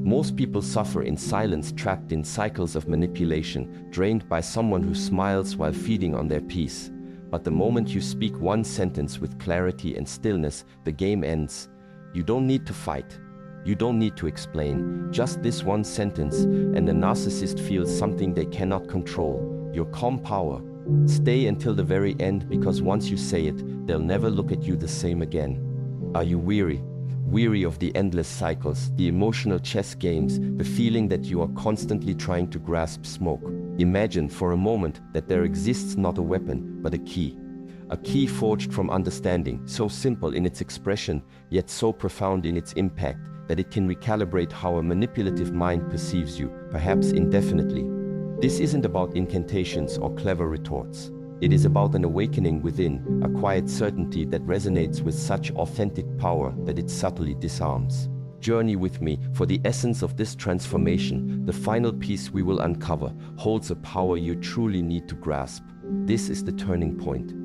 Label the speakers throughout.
Speaker 1: Most people suffer in silence, trapped in cycles of manipulation, drained by someone who smiles while feeding on their peace. But the moment you speak one sentence with clarity and stillness, the game ends. You don't need to fight. You don't need to explain. Just this one sentence, and the narcissist feels something they cannot control. Your calm power. Stay until the very end, because once you say it, they'll never look at you the same again. Are you weary? Weary of the endless cycles, the emotional chess games, the feeling that you are constantly trying to grasp smoke? Imagine for a moment that there exists not a weapon, but a key. A key forged from understanding, so simple in its expression, yet so profound in its impact, that it can recalibrate how a manipulative mind perceives you, perhaps indefinitely. This isn't about incantations or clever retorts. It is about an awakening within, a quiet certainty that resonates with such authentic power that it subtly disarms. Journey with me, for the essence of this transformation, the final piece we will uncover, holds a power you truly need to grasp. This is the turning point.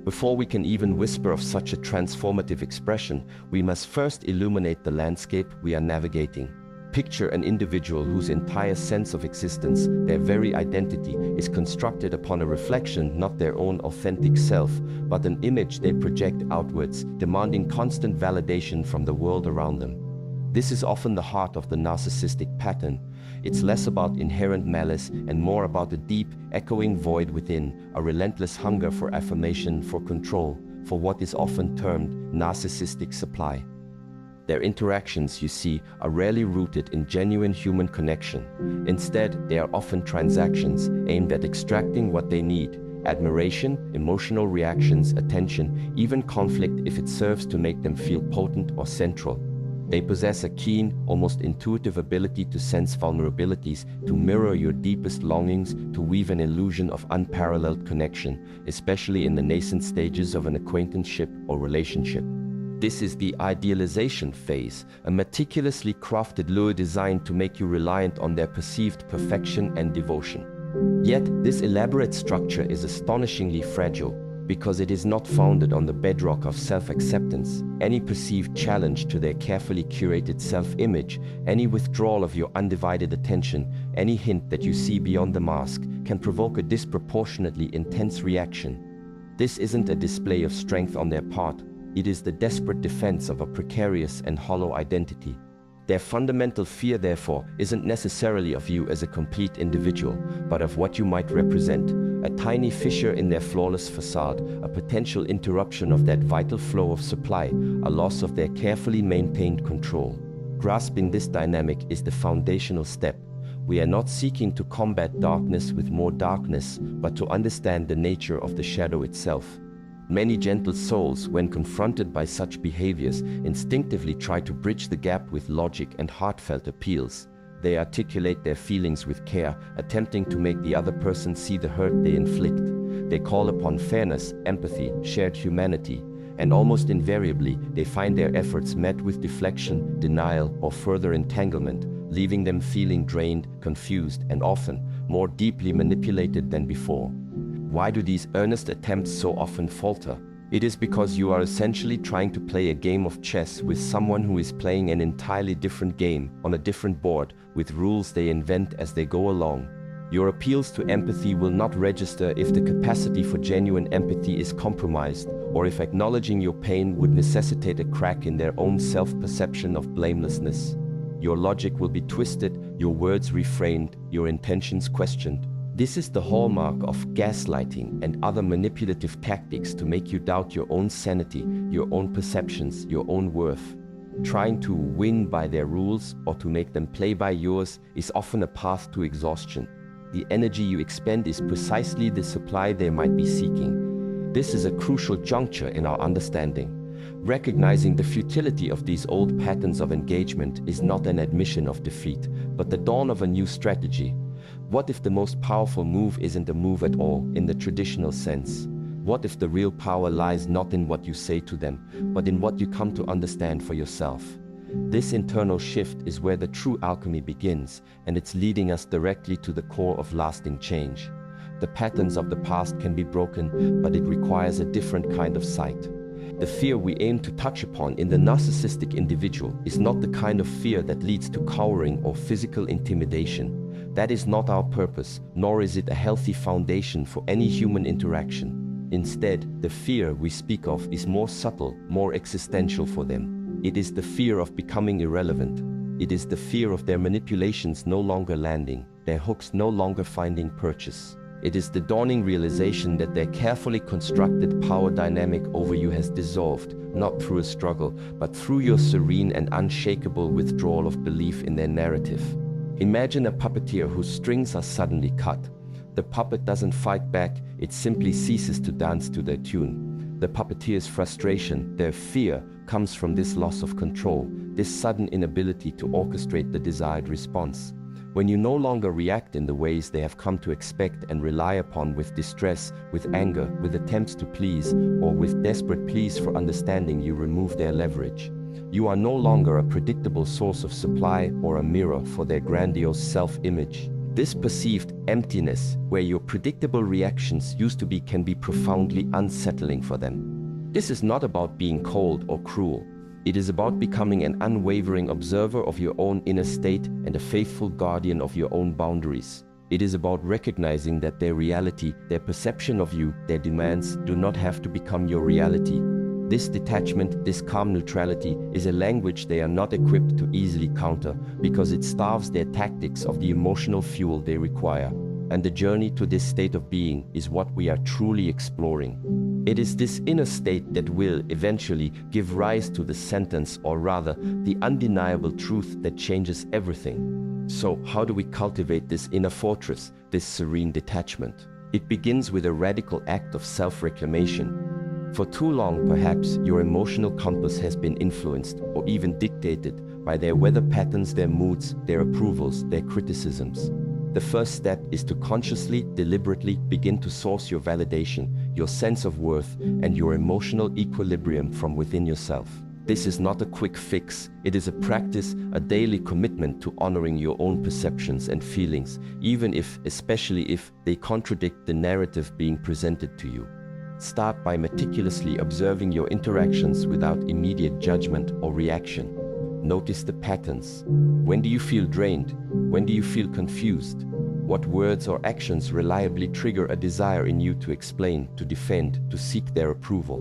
Speaker 1: Before we can even whisper of such a transformative expression, we must first illuminate the landscape we are navigating. Picture an individual whose entire sense of existence, their very identity, is constructed upon a reflection, not their own authentic self, but an image they project outwards, demanding constant validation from the world around them. This is often the heart of the narcissistic pattern. It's less about inherent malice and more about a deep, echoing void within, a relentless hunger for affirmation, for control, for what is often termed narcissistic supply. Their interactions, you see, are rarely rooted in genuine human connection. Instead, they are often transactions aimed at extracting what they need: admiration, emotional reactions, attention, even conflict if it serves to make them feel potent or central. They possess a keen, almost intuitive ability to sense vulnerabilities, to mirror your deepest longings, to weave an illusion of unparalleled connection, especially in the nascent stages of an acquaintanceship or relationship. This is the idealization phase, a meticulously crafted lure designed to make you reliant on their perceived perfection and devotion. Yet, this elaborate structure is astonishingly fragile, because it is not founded on the bedrock of self-acceptance. Any perceived challenge to their carefully curated self-image, any withdrawal of your undivided attention, any hint that you see beyond the mask, can provoke a disproportionately intense reaction. This isn't a display of strength on their part. It is the desperate defense of a precarious and hollow identity. Their fundamental fear, therefore, isn't necessarily of you as a complete individual, but of what you might represent: a tiny fissure in their flawless facade, a potential interruption of that vital flow of supply, a loss of their carefully maintained control. Grasping this dynamic is the foundational step. We are not seeking to combat darkness with more darkness, but to understand the nature of the shadow itself. Many gentle souls, when confronted by such behaviors, instinctively try to bridge the gap with logic and heartfelt appeals. They articulate their feelings with care, attempting to make the other person see the hurt they inflict. They call upon fairness, empathy, shared humanity, and almost invariably, they find their efforts met with deflection, denial, or further entanglement, leaving them feeling drained, confused, and often more deeply manipulated than before. Why do these earnest attempts so often falter? It is because you are essentially trying to play a game of chess with someone who is playing an entirely different game on a different board, with rules they invent as they go along. Your appeals to empathy will not register if the capacity for genuine empathy is compromised, or if acknowledging your pain would necessitate a crack in their own self-perception of blamelessness. Your logic will be twisted, your words reframed, your intentions questioned. This is the hallmark of gaslighting and other manipulative tactics to make you doubt your own sanity, your own perceptions, your own worth. Trying to win by their rules or to make them play by yours is often a path to exhaustion. The energy you expend is precisely the supply they might be seeking. This is a crucial juncture in our understanding. Recognizing the futility of these old patterns of engagement is not an admission of defeat, but the dawn of a new strategy. What if the most powerful move isn't a move at all, in the traditional sense? What if the real power lies not in what you say to them, but in what you come to understand for yourself? This internal shift is where the true alchemy begins, and it's leading us directly to the core of lasting change. The patterns of the past can be broken, but it requires a different kind of sight. the fear we aim to touch upon in the narcissistic individual is not the kind of fear that leads to cowering or physical intimidation. That is not our purpose, nor is it a healthy foundation for any human interaction. Instead, the fear we speak of is more subtle, more existential for them. It is the fear of becoming irrelevant. It is the fear of their manipulations no longer landing, their hooks no longer finding purchase. It is the dawning realization that their carefully constructed power dynamic over you has dissolved, not through a struggle, but through your serene and unshakable withdrawal of belief in their narrative. Imagine a puppeteer whose strings are suddenly cut. The puppet doesn't fight back, it simply ceases to dance to their tune. The puppeteer's frustration, their fear, comes from this loss of control, this sudden inability to orchestrate the desired response. When you no longer react in the ways they have come to expect and rely upon with distress, with anger, with attempts to please, or with desperate pleas for understanding, you remove their leverage. You are no longer a predictable source of supply or a mirror for their grandiose self-image. This perceived emptiness, where your predictable reactions used to be, can be profoundly unsettling for them. This is not about being cold or cruel. It is about becoming an unwavering observer of your own inner state and a faithful guardian of your own boundaries. It is about recognizing that their reality, their perception of you, their demands do not have to become your reality. This detachment, this calm neutrality, is a language they are not equipped to easily counter because it starves their tactics of the emotional fuel they require. And the journey to this state of being is what we are truly exploring. It is this inner state that will eventually give rise to the sentence, or rather, the undeniable truth that changes everything. So, how do we cultivate this inner fortress, this serene detachment? It begins with a radical act of self-reclamation. For too long, perhaps, your emotional compass has been influenced or even dictated by their weather patterns, their moods, their approvals, their criticisms. The first step is to consciously, deliberately begin to source your validation, your sense of worth, and your emotional equilibrium from within yourself. This is not a quick fix. It is a practice, a daily commitment to honoring your own perceptions and feelings, even if, especially if, they contradict the narrative being presented to you. Start by meticulously observing your interactions without immediate judgment or reaction. Notice the patterns. When do you feel drained? When do you feel confused? What words or actions reliably trigger a desire in you to explain, to defend, to seek their approval?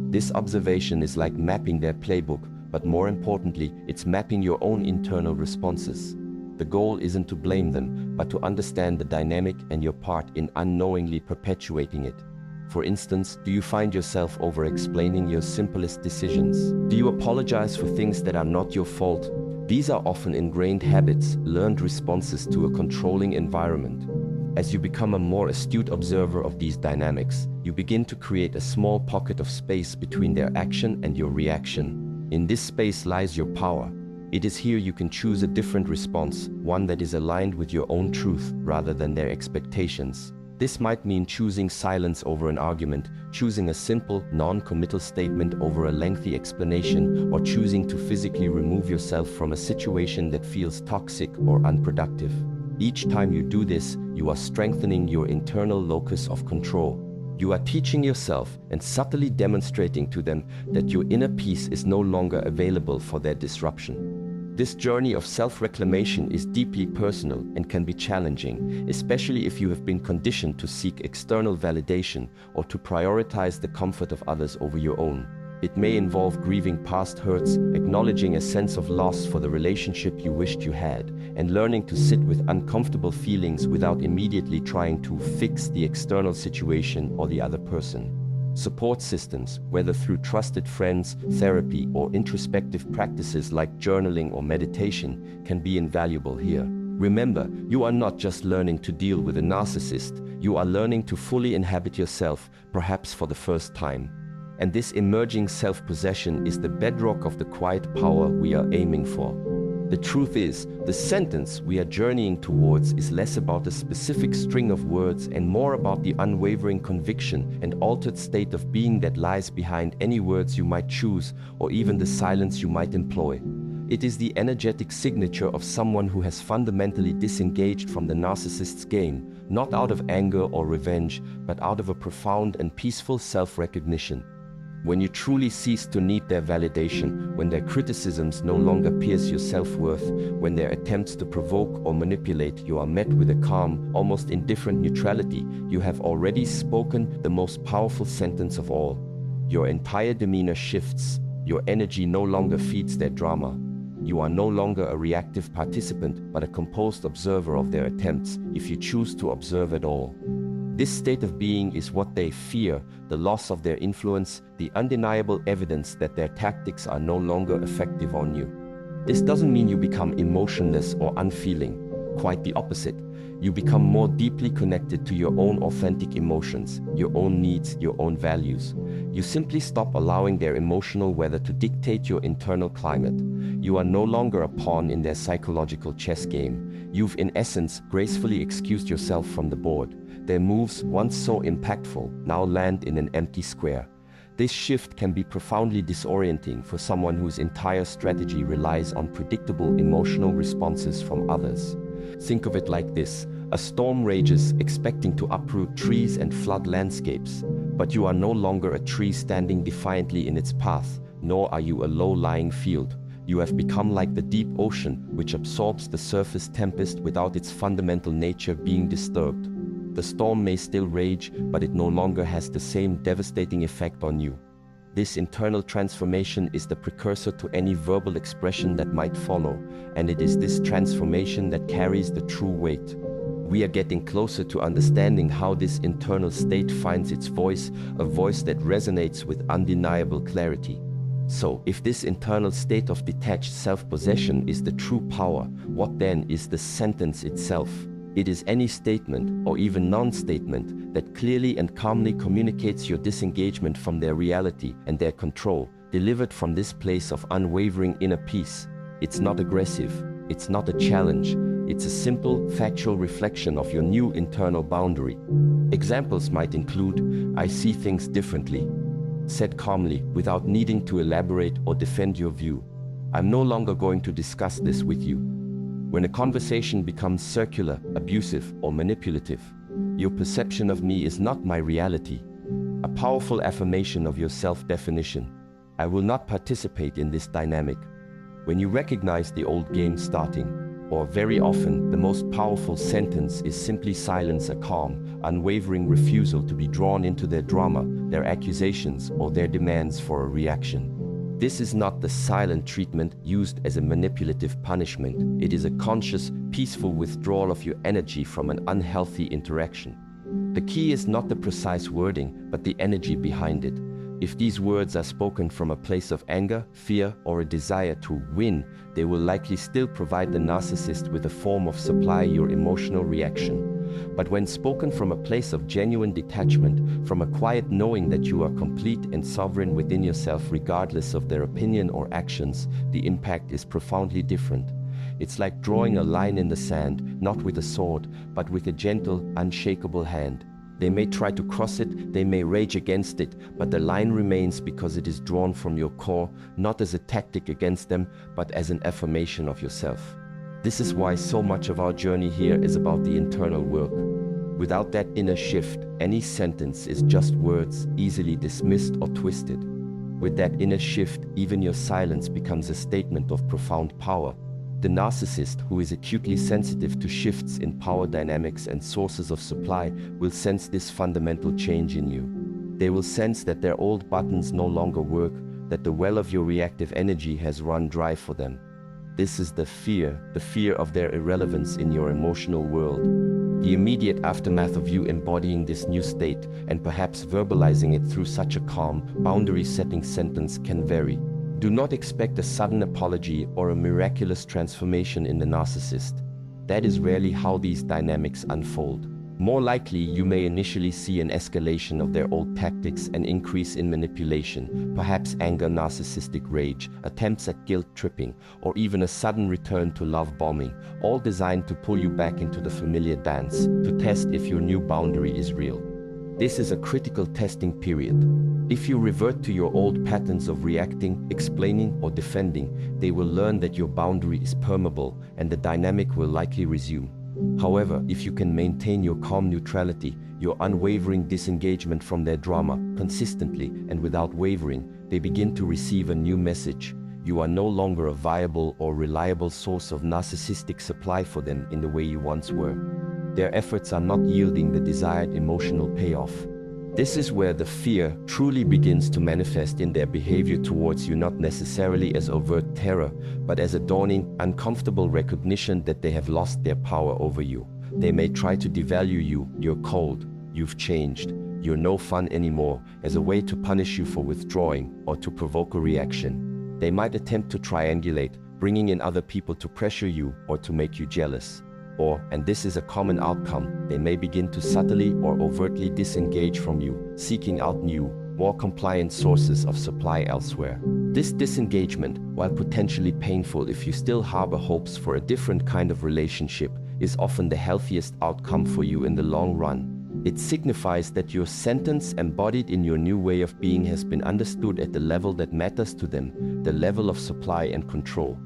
Speaker 1: This observation is like mapping their playbook, but more importantly, it's mapping your own internal responses. The goal isn't to blame them, but to understand the dynamic and your part in unknowingly perpetuating it. For instance, do you find yourself over-explaining your simplest decisions? Do you apologize for things that are not your fault? These are often ingrained habits, learned responses to a controlling environment. As you become a more astute observer of these dynamics, you begin to create a small pocket of space between their action and your reaction. In this space lies your power. It is here you can choose a different response, one that is aligned with your own truth rather than their expectations. This might mean choosing silence over an argument, choosing a simple, non-committal statement over a lengthy explanation, or choosing to physically remove yourself from a situation that feels toxic or unproductive. Each time you do this, you are strengthening your internal locus of control. You are teaching yourself and subtly demonstrating to them that your inner peace is no longer available for their disruption. This journey of self-reclamation is deeply personal and can be challenging, especially if you have been conditioned to seek external validation or to prioritize the comfort of others over your own. It may involve grieving past hurts, acknowledging a sense of loss for the relationship you wished you had, and learning to sit with uncomfortable feelings without immediately trying to fix the external situation or the other person. Support systems, whether through trusted friends, therapy, or introspective practices like journaling or meditation, can be invaluable here. Remember, you are not just learning to deal with a narcissist, you are learning to fully inhabit yourself, perhaps for the first time. And this emerging self-possession is the bedrock of the quiet power we are aiming for. The truth is, the sentence we are journeying towards is less about a specific string of words and more about the unwavering conviction and altered state of being that lies behind any words you might choose or even the silence you might employ. It is the energetic signature of someone who has fundamentally disengaged from the narcissist's game, not out of anger or revenge, but out of a profound and peaceful self-recognition. When you truly cease to need their validation, when their criticisms no longer pierce your self-worth, when their attempts to provoke or manipulate you are met with a calm, almost indifferent neutrality, you have already spoken the most powerful sentence of all. Your entire demeanor shifts. Your energy no longer feeds their drama. You are no longer a reactive participant, but a composed observer of their attempts, if you choose to observe at all. This state of being is what they fear, the loss of their influence, the undeniable evidence that their tactics are no longer effective on you. This doesn't mean you become emotionless or unfeeling. Quite the opposite. You become more deeply connected to your own authentic emotions, your own needs, your own values. You simply stop allowing their emotional weather to dictate your internal climate. You are no longer a pawn in their psychological chess game. You've in essence gracefully excused yourself from the board. Their moves, once so impactful, now land in an empty square. This shift can be profoundly disorienting for someone whose entire strategy relies on predictable emotional responses from others. Think of it like this. A storm rages, expecting to uproot trees and flood landscapes. But you are no longer a tree standing defiantly in its path, nor are you a low-lying field. You have become like the deep ocean, which absorbs the surface tempest without its fundamental nature being disturbed. The storm may still rage, but it no longer has the same devastating effect on you. This internal transformation is the precursor to any verbal expression that might follow, and it is this transformation that carries the true weight. We are getting closer to understanding how this internal state finds its voice, a voice that resonates with undeniable clarity. So, if this internal state of detached self-possession is the true power, what then is the sentence itself? It is any statement, or even non-statement, that clearly and calmly communicates your disengagement from their reality and their control, delivered from this place of unwavering inner peace. It's not aggressive, it's not a challenge, it's a simple, factual reflection of your new internal boundary. Examples might include, "I see things differently," said calmly, without needing to elaborate or defend your view. "I'm no longer going to discuss this with you." When a conversation becomes circular, abusive, or manipulative, your perception of me is not my reality. A powerful affirmation of your self-definition. I will not participate in this dynamic. When you recognize the old game starting, or very often, the most powerful sentence is simply silence, a calm, unwavering refusal to be drawn into their drama, their accusations, or their demands for a reaction. This is not the silent treatment used as a manipulative punishment. It is a conscious, peaceful withdrawal of your energy from an unhealthy interaction. The key is not the precise wording, but the energy behind it. If these words are spoken from a place of anger, fear, or a desire to win, they will likely still provide the narcissist with a form of supply your emotional reaction. But when spoken from a place of genuine detachment, from a quiet knowing that you are complete and sovereign within yourself regardless of their opinion or actions, the impact is profoundly different. It's like drawing a line in the sand, not with a sword, but with a gentle, unshakable hand. They may try to cross it, they may rage against it, but the line remains because it is drawn from your core, not as a tactic against them, but as an affirmation of yourself. This is why so much of our journey here is about the internal work. Without that inner shift, any sentence is just words, easily dismissed or twisted. With that inner shift, even your silence becomes a statement of profound power. The narcissist, who is acutely sensitive to shifts in power dynamics and sources of supply, will sense this fundamental change in you. They will sense that their old buttons no longer work, that the well of your reactive energy has run dry for them. This is the fear of their irrelevance in your emotional world. The immediate aftermath of you embodying this new state and perhaps verbalizing it through such a calm, boundary-setting sentence can vary. Do not expect a sudden apology or a miraculous transformation in the narcissist. That is rarely how these dynamics unfold. More likely, you may initially see an escalation of their old tactics, an increase in manipulation, perhaps anger, narcissistic rage, attempts at guilt tripping, or even a sudden return to love bombing, all designed to pull you back into the familiar dance, to test if your new boundary is real. This is a critical testing period. If you revert to your old patterns of reacting, explaining, or defending, they will learn that your boundary is permeable and the dynamic will likely resume. However, if you can maintain your calm neutrality, your unwavering disengagement from their drama, consistently and without wavering, they begin to receive a new message. You are no longer a viable or reliable source of narcissistic supply for them in the way you once were. Their efforts are not yielding the desired emotional payoff. This is where the fear truly begins to manifest in their behavior towards you, not necessarily as overt terror, but as a dawning, uncomfortable recognition that they have lost their power over you. They may try to devalue you. You're cold, you've changed, you're no fun anymore, as a way to punish you for withdrawing or to provoke a reaction. They might attempt to triangulate, bringing in other people to pressure you or to make you jealous. Or, and this is a common outcome, they may begin to subtly or overtly disengage from you, seeking out new, more compliant sources of supply elsewhere. This disengagement, while potentially painful if you still harbor hopes for a different kind of relationship, is often the healthiest outcome for you in the long run. It signifies that your sentence embodied in your new way of being has been understood at the level that matters to them, the level of supply and control.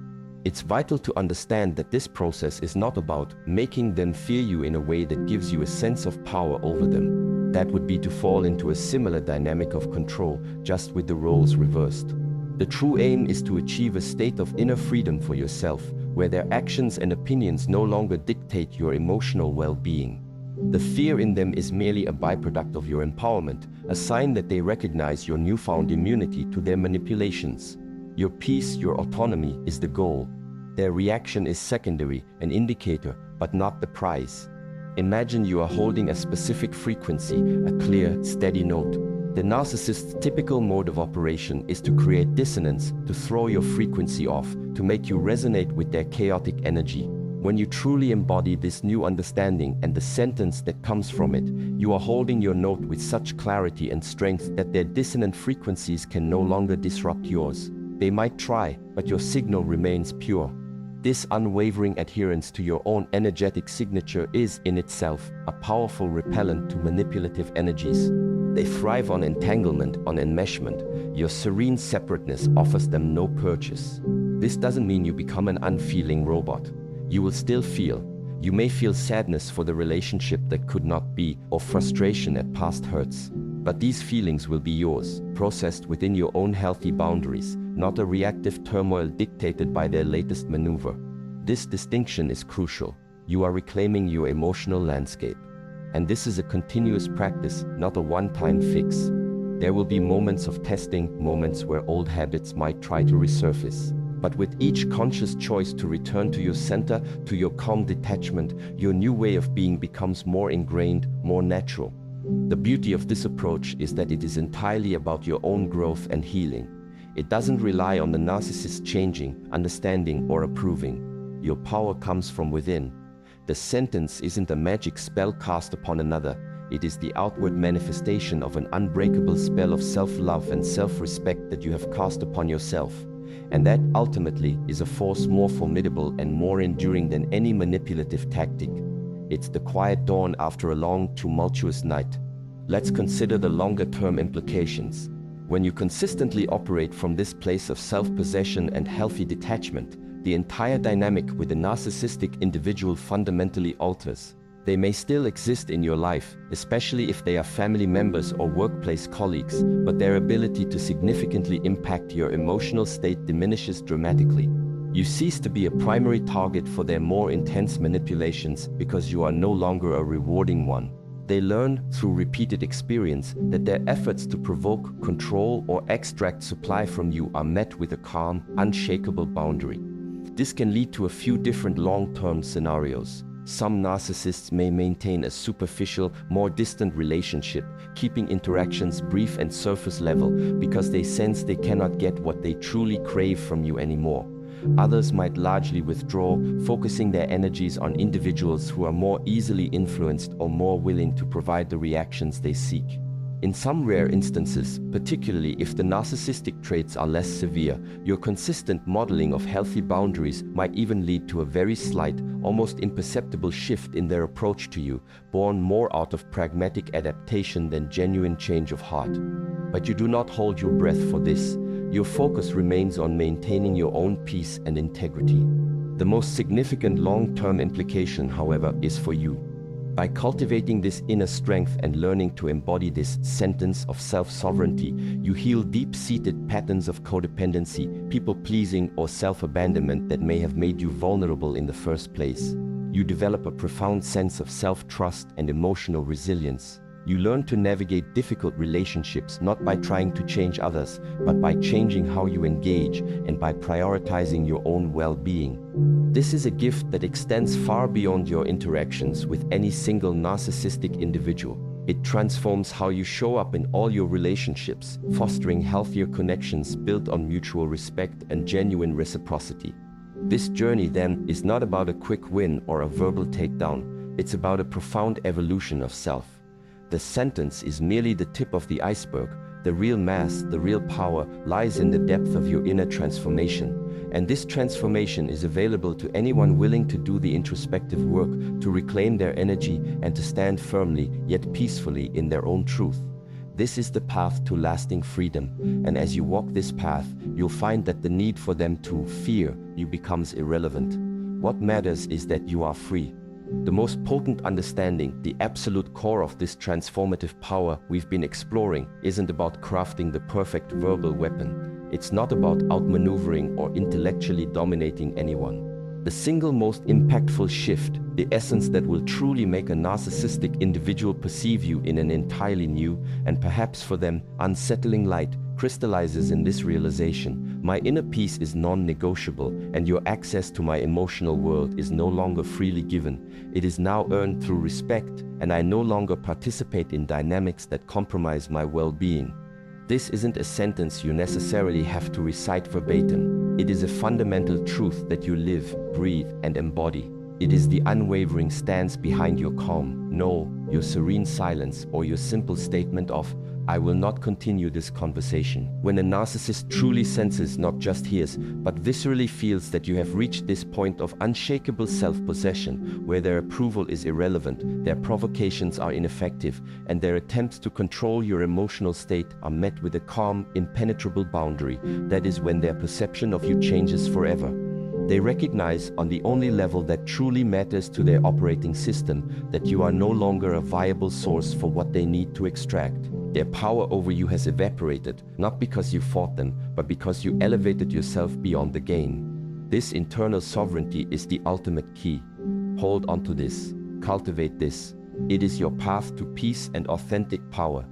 Speaker 1: It's vital to understand that this process is not about making them fear you in a way that gives you a sense of power over them. That would be to fall into a similar dynamic of control, just with the roles reversed. The true aim is to achieve a state of inner freedom for yourself, where their actions and opinions no longer dictate your emotional well-being. The fear in them is merely a byproduct of your empowerment, a sign that they recognize your newfound immunity to their manipulations. Your peace, your autonomy is the goal. Their reaction is secondary, an indicator, but not the prize. Imagine you are holding a specific frequency, a clear, steady note. The narcissist's typical mode of operation is to create dissonance, to throw your frequency off, to make you resonate with their chaotic energy. When you truly embody this new understanding and the sentence that comes from it, you are holding your note with such clarity and strength that their dissonant frequencies can no longer disrupt yours. They might try, but your signal remains pure. This unwavering adherence to your own energetic signature is, in itself, a powerful repellent to manipulative energies. They thrive on entanglement, on enmeshment. Your serene separateness offers them no purchase. This doesn't mean you become an unfeeling robot. You will still feel. You may feel sadness for the relationship that could not be, or frustration at past hurts. But these feelings will be yours, processed within your own healthy boundaries, not a reactive turmoil dictated by their latest maneuver. This distinction is crucial. You are reclaiming your emotional landscape. And this is a continuous practice, not a one-time fix. There will be moments of testing, moments where old habits might try to resurface. But with each conscious choice to return to your center, to your calm detachment, your new way of being becomes more ingrained, more natural. The beauty of this approach is that it is entirely about your own growth and healing. It doesn't rely on the narcissist changing, understanding, or approving. Your power comes from within. The sentence isn't a magic spell cast upon another. It is the outward manifestation of an unbreakable spell of self-love and self-respect that you have cast upon yourself. And that ultimately is a force more formidable and more enduring than any manipulative tactic. It's the quiet dawn after a long, tumultuous night. Let's consider the longer-term implications. When you consistently operate from this place of self-possession and healthy detachment, the entire dynamic with the narcissistic individual fundamentally alters. They may still exist in your life, especially if they are family members or workplace colleagues, but their ability to significantly impact your emotional state diminishes dramatically. You cease to be a primary target for their more intense manipulations because you are no longer a rewarding one. They learn, through repeated experience, that their efforts to provoke, control, or extract supply from you are met with a calm, unshakable boundary. This can lead to a few different long-term scenarios. Some narcissists may maintain a superficial, more distant relationship, keeping interactions brief and surface level because they sense they cannot get what they truly crave from you anymore. Others might largely withdraw, focusing their energies on individuals who are more easily influenced or more willing to provide the reactions they seek. In some rare instances, particularly if the narcissistic traits are less severe, your consistent modeling of healthy boundaries might even lead to a very slight, almost imperceptible shift in their approach to you, born more out of pragmatic adaptation than genuine change of heart. But you do not hold your breath for this. Your focus remains on maintaining your own peace and integrity. The most significant long-term implication, however, is for you. By cultivating this inner strength and learning to embody this sentence of self-sovereignty, you heal deep-seated patterns of codependency, people-pleasing, or self-abandonment that may have made you vulnerable in the first place. You develop a profound sense of self-trust and emotional resilience. You learn to navigate difficult relationships not by trying to change others, but by changing how you engage and by prioritizing your own well-being. This is a gift that extends far beyond your interactions with any single narcissistic individual. It transforms how you show up in all your relationships, fostering healthier connections built on mutual respect and genuine reciprocity. This journey, then, is not about a quick win or a verbal takedown. It's about a profound evolution of self. The sentence is merely the tip of the iceberg. The real mass, the real power, lies in the depth of your inner transformation. And this transformation is available to anyone willing to do the introspective work, to reclaim their energy and to stand firmly, yet peacefully, in their own truth. This is the path to lasting freedom. And as you walk this path, you'll find that the need for them to fear you becomes irrelevant. What matters is that you are free. The most potent understanding, the absolute core of this transformative power we've been exploring, isn't about crafting the perfect verbal weapon. It's not about outmaneuvering or intellectually dominating anyone. The single most impactful shift, the essence that will truly make a narcissistic individual perceive you in an entirely new, and perhaps for them, unsettling light, crystallizes in this realization: my inner peace is non-negotiable, and your access to my emotional world is no longer freely given. It is now earned through respect, and I no longer participate in dynamics that compromise my well-being. This isn't a sentence you necessarily have to recite verbatim. It is a fundamental truth that you live, breathe, and embody. It is the unwavering stance behind your calm, no, your serene silence, or your simple statement of, I will not continue this conversation. When a narcissist truly senses, not just hears, but viscerally feels that you have reached this point of unshakable self-possession, where their approval is irrelevant, their provocations are ineffective, and their attempts to control your emotional state are met with a calm, impenetrable boundary, that is when their perception of you changes forever. They recognize, on the only level that truly matters to their operating system, that you are no longer a viable source for what they need to extract. Their power over you has evaporated, not because you fought them, but because you elevated yourself beyond the game. This internal sovereignty is the ultimate key. Hold on to this. Cultivate this. It is your path to peace and authentic power.